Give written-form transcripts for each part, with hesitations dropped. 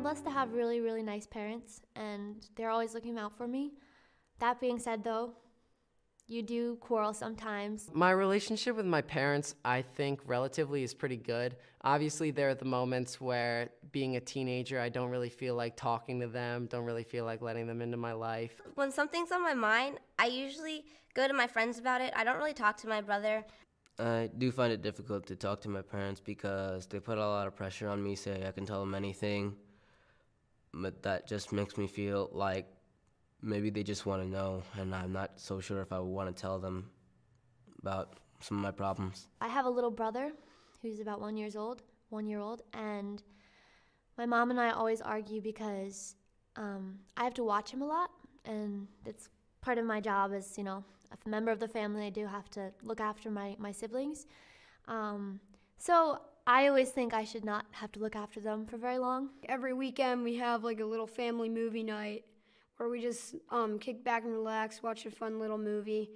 blessed to have really, really nice parents, and they're always looking out for me. That being said, though, you do quarrel sometimes. My relationship with my parents, I think, relatively is pretty good. Obviously, there are the moments where, being a teenager, I don't really feel like talking to them, don't really feel like letting them into my life. When something's on my mind, I usually go to my friends about it. I don't really talk to my brother. I do find it difficult to talk to my parents because they put a lot of pressure on me, say I can tell them anything, but that just makes me feel like maybe they just want to know, and I'm not so sure if I want to tell them about some of my problems. I have a little brother who's about 1 year old, and my mom and I always argue because I have to watch him a lot, and it's part of my job as, a member of the family. I do have to look after my siblings. So I always think I should not have to look after them for very long. Every weekend we have like a little family movie night where we just kick back and relax, watch a fun little movie.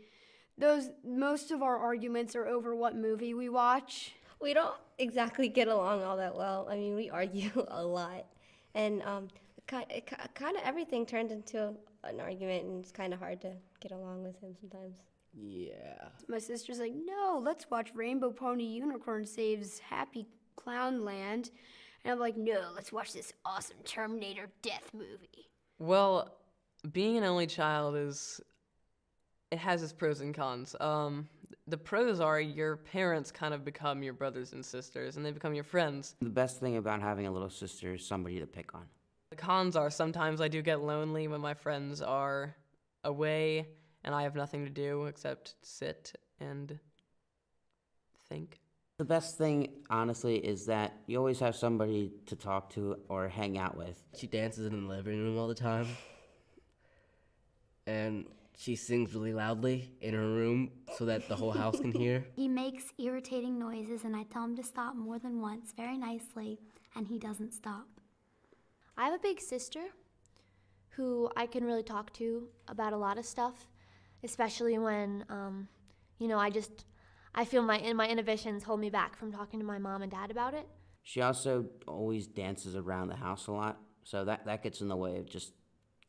Most of our arguments are over what movie we watch. We don't exactly get along all that well. I mean, we argue a lot. And kind of everything turned into an argument, and it's kind of hard to get along with him sometimes. Yeah. My sister's like, no, let's watch Rainbow Pony Unicorn Saves Happy Clown Land. And I'm like, no, let's watch this awesome Terminator death movie. Well, being an only child it has its pros and cons. The pros are your parents kind of become your brothers and sisters, and they become your friends. The best thing about having a little sister is somebody to pick on. The cons are sometimes I do get lonely when my friends are away and I have nothing to do except sit and think. The best thing, honestly, is that you always have somebody to talk to or hang out with. She dances in the living room all the time, and she sings really loudly in her room so that the whole house can hear. He makes irritating noises, and I tell him to stop more than once very nicely, and he doesn't stop. I have a big sister who I can really talk to about a lot of stuff, especially when, I feel my inhibitions hold me back from talking to my mom and dad about it. She also always dances around the house a lot, so that gets in the way of just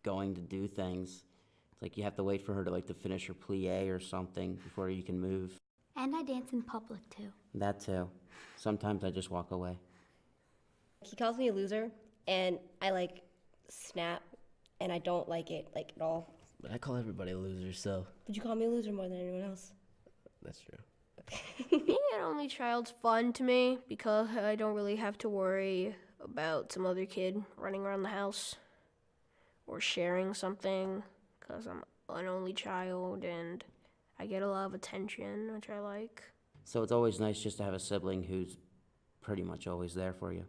going to do things. It's like you have to wait for her to finish her plie or something before you can move. And I dance in public, too. That too. Sometimes I just walk away. He calls me a loser, and I snap, and I don't like it at all. But I call everybody a loser, so But you call me a loser more than anyone else. that's true. Being an only child's fun to me because I don't really have to worry about some other kid running around the house or sharing something because I'm an only child and I get a lot of attention, which I like. So it's always nice just to have a sibling who's pretty much always there for you.